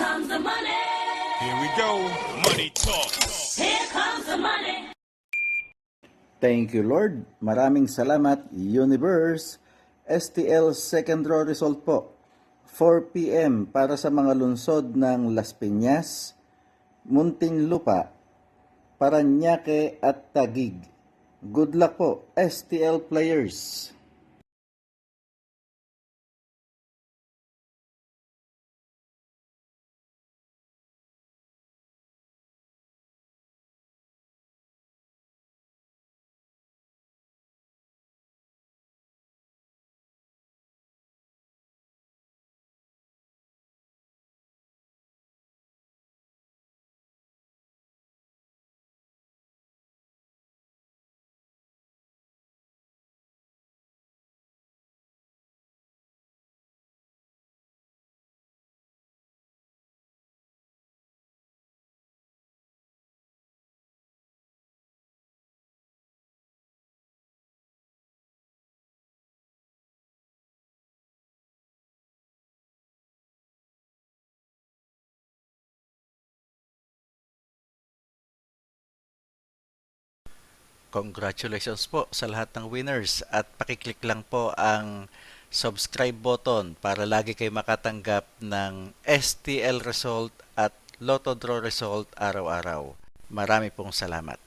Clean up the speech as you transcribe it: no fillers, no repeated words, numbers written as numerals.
comes the money. Here we go. Money talk. Here comes the money. Thank you, Lord. Maraming salamat, Universe. STL second draw result po. 4 p.m. para sa mga lungsod ng Las Piñas, Muntinlupa, Parañaque at Taguig. Good luck po, STL players. Congratulations po sa lahat ng winners at pakiclick lang po ang subscribe button para lagi kayo makatanggap ng STL result at Lotto Draw result araw-araw. Marami pong salamat.